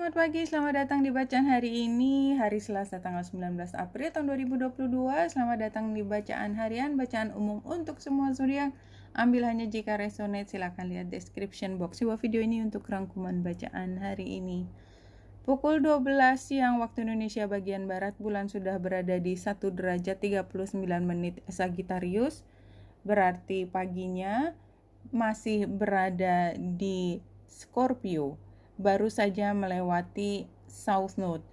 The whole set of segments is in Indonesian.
Selamat pagi, selamat datang di bacaan hari ini, hari Selasa tanggal 19 April tahun 2022. Selamat datang di bacaan harian, bacaan umum untuk semua zodiak. Ambil hanya jika resonate, silakan lihat description box sebuah video ini untuk rangkuman bacaan hari ini. Pukul 12 siang waktu Indonesia bagian Barat, bulan sudah berada di 1 derajat 39 menit Sagittarius. Berarti paginya masih berada di Scorpio, baru saja melewati South Node.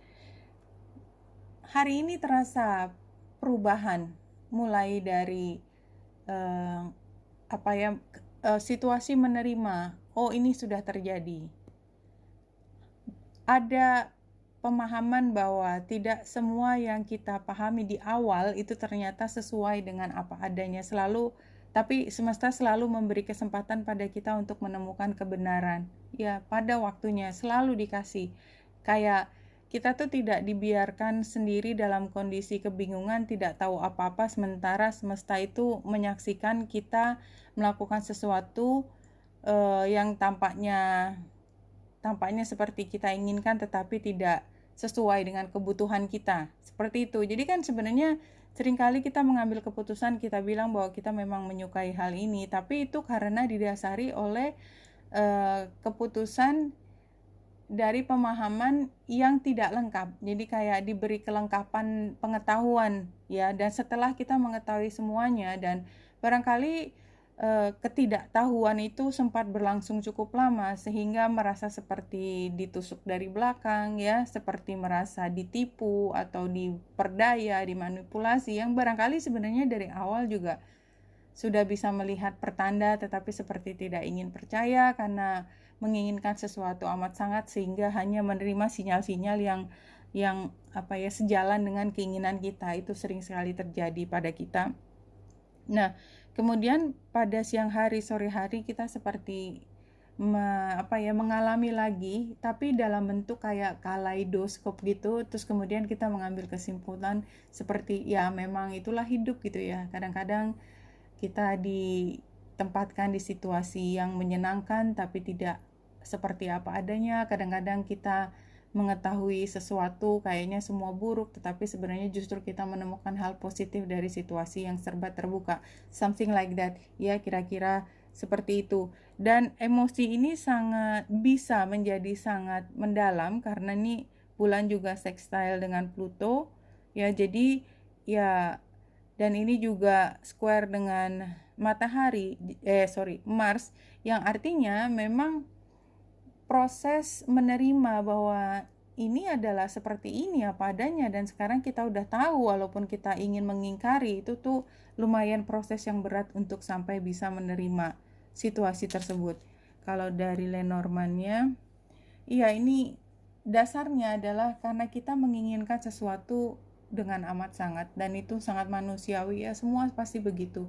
Hari ini terasa perubahan, mulai dari situasi menerima, oh ini sudah terjadi. Ada pemahaman bahwa tidak semua yang kita pahami di awal itu ternyata sesuai dengan apa adanya tapi semesta selalu memberi kesempatan pada kita untuk menemukan kebenaran. Ya, pada waktunya selalu dikasih. Kayak kita tuh tidak dibiarkan sendiri dalam kondisi kebingungan, tidak tahu apa-apa, sementara semesta itu menyaksikan kita melakukan sesuatu yang tampaknya seperti kita inginkan tetapi tidak sesuai dengan kebutuhan kita. Seperti itu. Jadi kan sebenarnya seringkali kita mengambil keputusan, kita bilang bahwa kita memang menyukai hal ini, tapi itu karena didasari oleh keputusan dari pemahaman yang tidak lengkap. Jadi kayak diberi kelengkapan pengetahuan ya, dan setelah kita mengetahui semuanya dan barangkali ketidaktahuan itu sempat berlangsung cukup lama sehingga merasa seperti ditusuk dari belakang ya, seperti merasa ditipu atau diperdaya, dimanipulasi, yang barangkali sebenarnya dari awal juga sudah bisa melihat pertanda tetapi seperti tidak ingin percaya karena menginginkan sesuatu amat sangat sehingga hanya menerima sinyal-sinyal yang sejalan dengan keinginan kita. Itu sering sekali terjadi pada kita. Nah, kemudian pada siang hari, sore hari kita seperti mengalami lagi, tapi dalam bentuk kayak kaleidoskop gitu. Terus kemudian kita mengambil kesimpulan seperti ya memang itulah hidup gitu ya. Kadang-kadang kita ditempatkan di situasi yang menyenangkan tapi tidak seperti apa adanya. Kadang-kadang kita mengetahui sesuatu kayaknya semua buruk, tetapi sebenarnya justru kita menemukan hal positif dari situasi yang serba terbuka. Something like that, ya, kira-kira seperti itu. Dan emosi ini sangat bisa menjadi sangat mendalam karena ini bulan juga sextile dengan Pluto, ya, jadi ya, dan ini juga square dengan Mars, yang artinya memang proses menerima bahwa ini adalah seperti ini apa adanya dan sekarang kita udah tahu, walaupun kita ingin mengingkari, itu tuh lumayan proses yang berat untuk sampai bisa menerima situasi tersebut. Kalau dari Lenormandnya, iya, ini dasarnya adalah karena kita menginginkan sesuatu dengan amat sangat, dan itu sangat manusiawi ya, semua pasti begitu.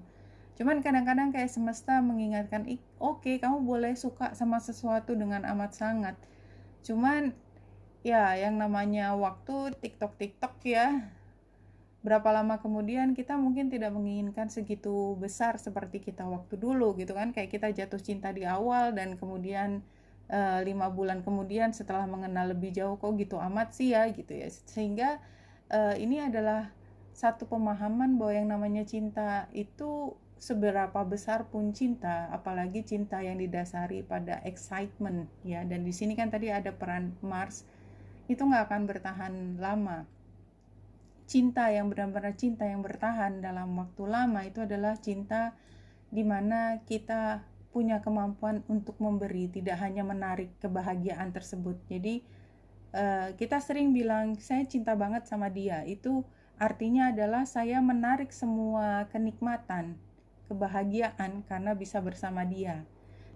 Cuman kadang-kadang kayak semesta mengingatkan, oke, kamu boleh suka sama sesuatu dengan amat sangat. Cuman ya yang namanya waktu TikTok ya, berapa lama kemudian kita mungkin tidak menginginkan segitu besar seperti kita waktu dulu gitu kan. Kayak kita jatuh cinta di awal dan kemudian 5 bulan kemudian setelah mengenal lebih jauh, kok gitu amat sih ya gitu ya. Sehingga ini adalah satu pemahaman bahwa yang namanya cinta itu seberapa besar pun cinta, apalagi cinta yang didasari pada excitement ya. Dan di sini kan tadi ada peran Mars, itu nggak akan bertahan lama. Cinta yang benar-benar cinta yang bertahan dalam waktu lama itu adalah cinta di mana kita punya kemampuan untuk memberi, tidak hanya menarik kebahagiaan tersebut. Jadi kita sering bilang saya cinta banget sama dia, itu artinya adalah saya menarik semua kenikmatan, kebahagiaan karena bisa bersama dia.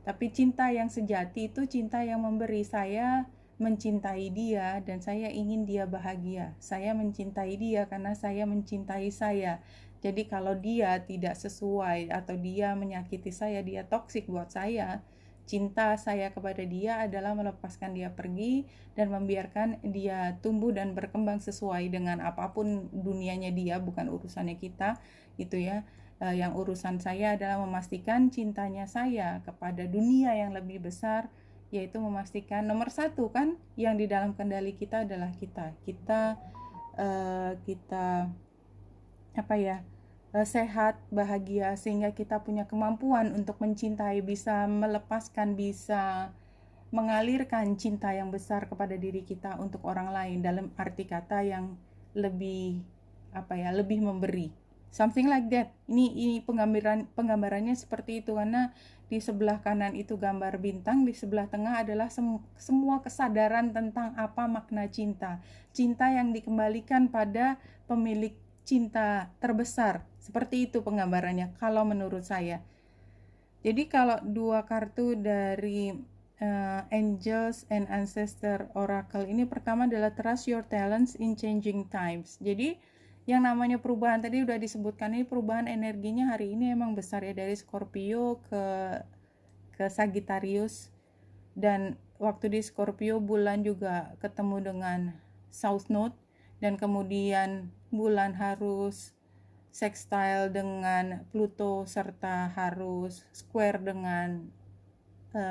Tapi cinta yang sejati itu cinta yang memberi. Saya mencintai dia dan saya ingin dia bahagia. Saya mencintai dia karena saya mencintai saya. Jadi kalau dia tidak sesuai atau dia menyakiti saya, dia toksik buat saya, cinta saya kepada dia adalah melepaskan dia pergi dan membiarkan dia tumbuh dan berkembang sesuai dengan apapun dunianya dia, bukan urusannya kita gitu ya. Yang urusan saya adalah memastikan cintanya saya kepada dunia yang lebih besar yaitu memastikan nomor satu kan yang di dalam kendali kita adalah kita sehat, bahagia, sehingga kita punya kemampuan untuk mencintai, bisa melepaskan, bisa mengalirkan cinta yang besar kepada diri kita untuk orang lain, dalam arti kata yang lebih lebih memberi, something like that. Ini penggambarannya seperti itu, karena di sebelah kanan itu gambar bintang, di sebelah tengah adalah semua kesadaran tentang apa makna cinta yang dikembalikan pada pemilik cinta terbesar. Seperti itu penggambarannya kalau menurut saya. Jadi kalau dua kartu dari Angels and Ancestor Oracle ini, pertama adalah Trust Your Talents in Changing Times. Jadi yang namanya perubahan tadi udah disebutkan, ini perubahan energinya hari ini emang besar ya, dari Scorpio ke Sagittarius, dan waktu di Scorpio bulan juga ketemu dengan South Node, dan kemudian bulan harus sextile dengan Pluto serta harus square dengan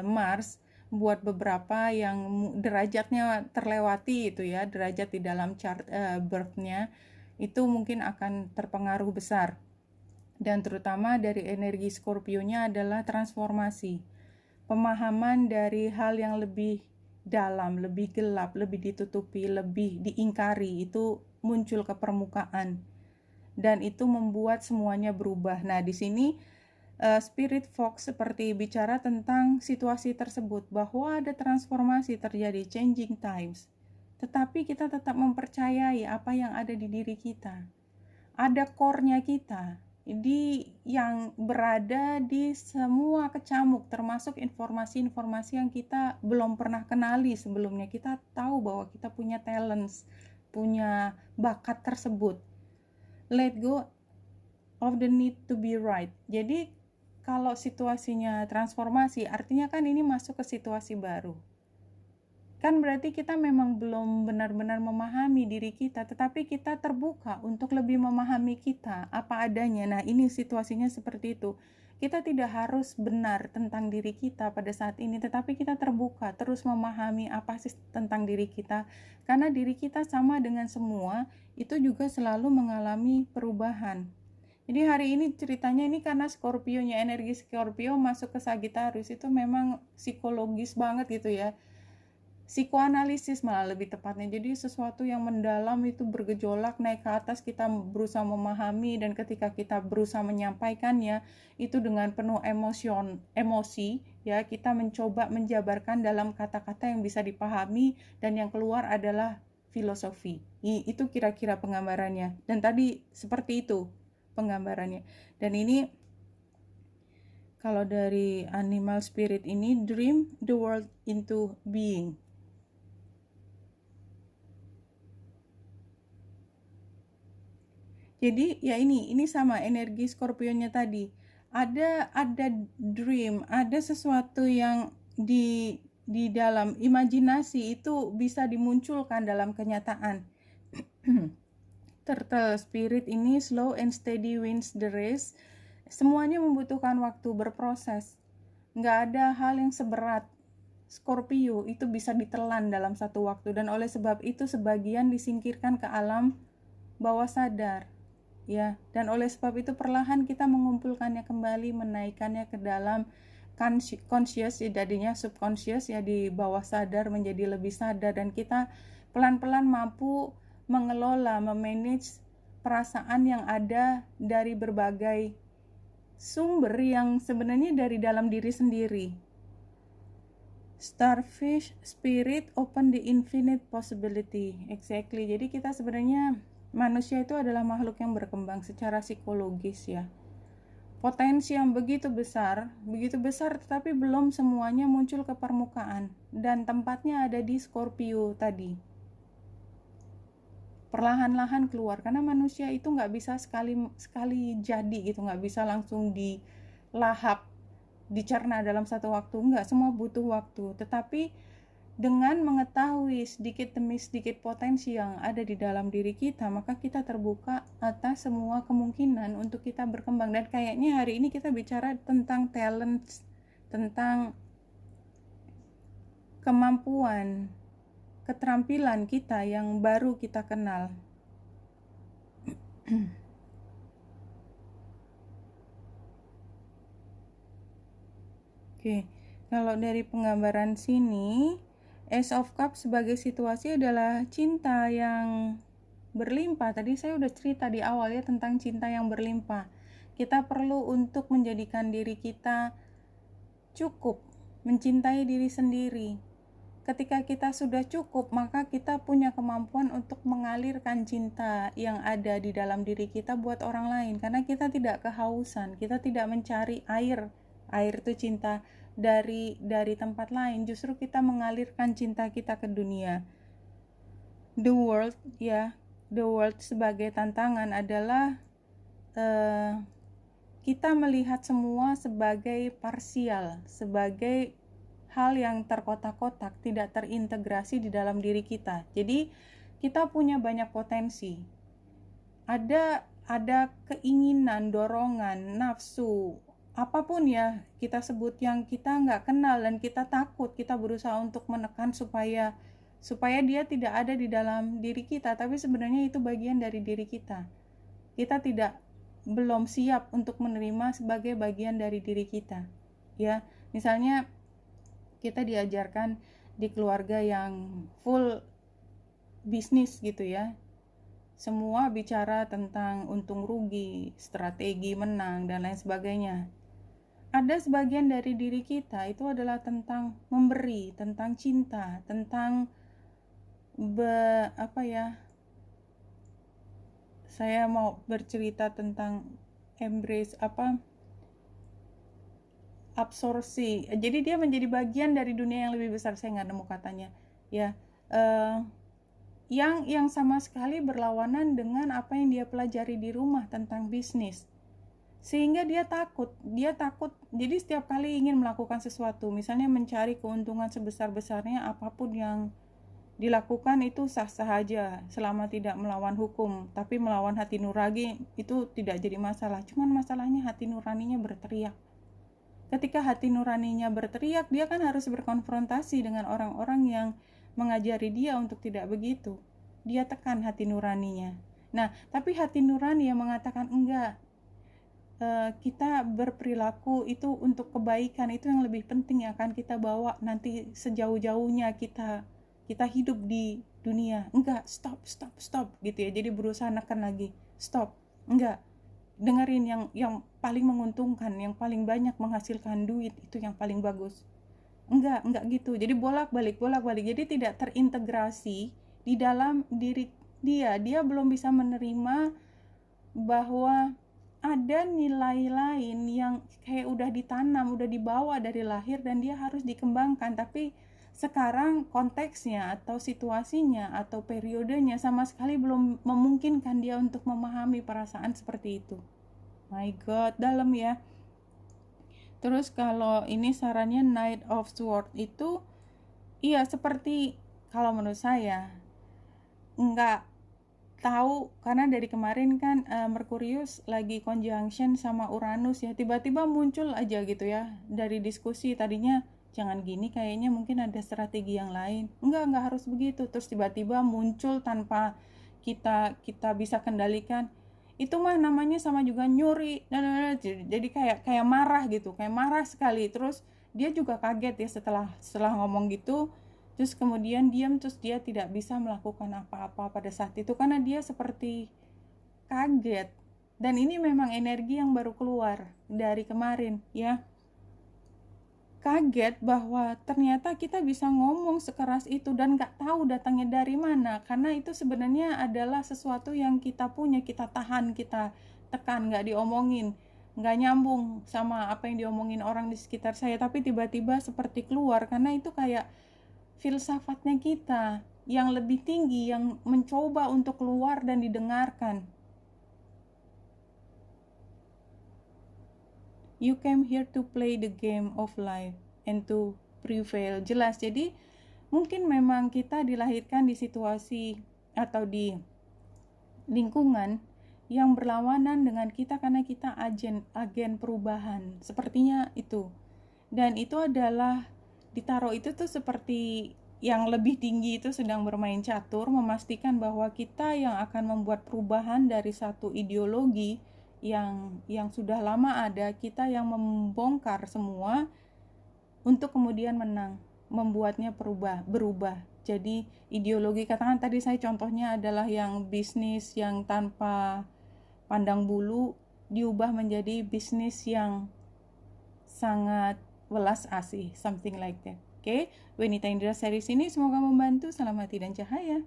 Mars, buat beberapa yang derajatnya terlewati itu ya, derajat di dalam chart birth-nya itu mungkin akan terpengaruh besar. Dan terutama dari energi Scorpio-nya adalah transformasi, pemahaman dari hal yang lebih dalam, lebih gelap, lebih ditutupi, lebih diingkari, itu muncul ke permukaan, dan itu membuat semuanya berubah. Nah, di sini Spirit Fox seperti bicara tentang situasi tersebut, bahwa ada transformasi terjadi, changing times, tetapi kita tetap mempercayai apa yang ada di diri kita. Ada core-nya kita yang berada di semua kecamuk, termasuk informasi-informasi yang kita belum pernah kenali sebelumnya. Kita tahu bahwa kita punya talents, punya bakat tersebut. Let go of the need to be right. Jadi kalau situasinya transformasi, artinya kan ini masuk ke situasi baru. Kan berarti kita memang belum benar-benar memahami diri kita, tetapi kita terbuka untuk lebih memahami kita apa adanya. Nah, ini situasinya seperti itu. Kita tidak harus benar tentang diri kita pada saat ini, tetapi kita terbuka terus memahami apa sih tentang diri kita. Karena diri kita sama dengan semua, itu juga selalu mengalami perubahan. Jadi hari ini ceritanya ini karena Scorpio-nya, energi Scorpio masuk ke Sagittarius, itu memang psikologis banget gitu ya. Psikoanalisis malah lebih tepatnya. Jadi sesuatu yang mendalam, itu bergejolak naik ke atas, kita berusaha memahami, dan ketika kita berusaha menyampaikannya itu dengan penuh emosi ya, kita mencoba menjabarkan dalam kata-kata yang bisa dipahami, dan yang keluar adalah filosofi. Itu kira-kira penggambarannya. Dan tadi seperti itu penggambarannya. Dan ini kalau dari animal spirit ini, dream the world into being. Jadi ya ini sama energi Scorpio-nya tadi. Ada dream, ada sesuatu yang di dalam imajinasi itu bisa dimunculkan dalam kenyataan. Turtle spirit ini slow and steady wins the race. Semuanya membutuhkan waktu, berproses. Nggak ada hal yang seberat Scorpio itu bisa ditelan dalam satu waktu, dan oleh sebab itu sebagian disingkirkan ke alam bawah sadar. Ya, dan oleh sebab itu perlahan kita mengumpulkannya kembali, menaikkannya ke dalam conscious, jadinya subconscious ya, di bawah sadar menjadi lebih sadar, dan kita pelan-pelan mampu mengelola, memanage perasaan yang ada dari berbagai sumber yang sebenarnya dari dalam diri sendiri. Starfish spirit open the infinite possibility. Exactly. Jadi kita sebenarnya, manusia itu adalah makhluk yang berkembang secara psikologis ya. Potensi yang begitu besar, tetapi belum semuanya muncul ke permukaan, dan tempatnya ada di Scorpio tadi. Perlahan-lahan keluar, karena manusia itu nggak bisa sekali jadi gitu, nggak bisa langsung dilahap, dicerna dalam satu waktu, nggak, semua butuh waktu. Tetapi dengan mengetahui sedikit demi sedikit potensi yang ada di dalam diri kita, maka kita terbuka atas semua kemungkinan untuk kita berkembang. Dan kayaknya hari ini kita bicara tentang talent, tentang kemampuan, keterampilan kita yang baru kita kenal. Oke, kalau dari penggambaran sini, Ace of Cups sebagai situasi adalah cinta yang berlimpah. Tadi saya udah cerita di awal ya tentang cinta yang berlimpah. Kita perlu untuk menjadikan diri kita cukup, mencintai diri sendiri. Ketika kita sudah cukup, maka kita punya kemampuan untuk mengalirkan cinta yang ada di dalam diri kita buat orang lain. Karena kita tidak kehausan, kita tidak mencari air itu cinta dari tempat lain. Justru kita mengalirkan cinta kita ke dunia. The world sebagai tantangan adalah kita melihat semua sebagai parsial, sebagai hal yang terkotak-kotak, tidak terintegrasi di dalam diri kita. Jadi kita punya banyak potensi. Ada keinginan, dorongan, nafsu, apapun ya kita sebut yang kita nggak kenal dan kita takut, kita berusaha untuk menekan supaya dia tidak ada di dalam diri kita, tapi sebenarnya itu bagian dari diri kita. Kita belum siap untuk menerima sebagai bagian dari diri kita. Ya, misalnya kita diajarkan di keluarga yang full bisnis gitu ya. Semua bicara tentang untung rugi, strategi menang dan lain sebagainya. Ada sebagian dari diri kita itu adalah tentang memberi, tentang cinta, tentang saya mau bercerita tentang embrace absorpsi. Jadi dia menjadi bagian dari dunia yang lebih besar. Saya nggak nemu katanya. Ya, yang sama sekali berlawanan dengan apa yang dia pelajari di rumah tentang bisnis. Sehingga dia takut, jadi setiap kali ingin melakukan sesuatu, misalnya mencari keuntungan sebesar-besarnya, apapun yang dilakukan itu sah-sah aja selama tidak melawan hukum, tapi melawan hati nurani itu tidak jadi masalah. Cuman masalahnya hati nuraninya berteriak. Ketika hati nuraninya berteriak, dia kan harus berkonfrontasi dengan orang-orang yang mengajari dia untuk tidak begitu. Dia tekan hati nuraninya. Nah, tapi hati nurani yang mengatakan enggak, kita berperilaku itu untuk kebaikan, itu yang lebih penting yang akan kita bawa nanti sejauh-jauhnya kita hidup di dunia. Enggak, stop gitu ya. Jadi berusaha nekan lagi, stop, enggak, dengerin yang paling menguntungkan, yang paling banyak menghasilkan duit, itu yang paling bagus. Enggak gitu. Jadi bolak-balik. Jadi tidak terintegrasi di dalam diri dia belum bisa menerima bahwa ada nilai lain yang kayak udah ditanam, udah dibawa dari lahir dan dia harus dikembangkan, tapi sekarang konteksnya atau situasinya atau periodenya sama sekali belum memungkinkan dia untuk memahami perasaan seperti itu. My God, dalam ya. Terus kalau ini sarannya Knight of Swords itu, iya seperti kalau menurut saya nggak tahu, karena dari kemarin kan Merkurius lagi conjunction sama Uranus ya, tiba-tiba muncul aja gitu ya dari diskusi. Tadinya jangan gini, kayaknya mungkin ada strategi yang lain, enggak harus begitu, terus tiba-tiba muncul tanpa kita bisa kendalikan. Itu mah namanya sama juga nyuri. Jadi kayak marah gitu, kayak marah sekali. Terus dia juga kaget ya setelah ngomong gitu. Terus kemudian diam, terus dia tidak bisa melakukan apa-apa pada saat itu karena dia seperti kaget. Dan ini memang energi yang baru keluar dari kemarin ya. Kaget bahwa ternyata kita bisa ngomong sekeras itu dan gak tahu datangnya dari mana. Karena itu sebenarnya adalah sesuatu yang kita punya, kita tahan, kita tekan, gak diomongin, gak nyambung sama apa yang diomongin orang di sekitar saya. Tapi tiba-tiba seperti keluar karena itu kayak filsafatnya kita yang lebih tinggi yang mencoba untuk keluar dan didengarkan. You came here to play the game of life and to prevail. Jelas, jadi mungkin memang kita dilahirkan di situasi atau di lingkungan yang berlawanan dengan kita karena kita agen perubahan. Sepertinya itu. Dan itu adalah ditaruh itu tuh seperti yang lebih tinggi itu sedang bermain catur, memastikan bahwa kita yang akan membuat perubahan dari satu ideologi yang sudah lama ada, kita yang membongkar semua untuk kemudian menang, membuatnya berubah. Jadi ideologi, katakan tadi saya contohnya adalah yang bisnis yang tanpa pandang bulu, diubah menjadi bisnis yang sangat welas asih, something like that. Oke, Wanita Indra series ini semoga membantu. Salam hati dan cahaya.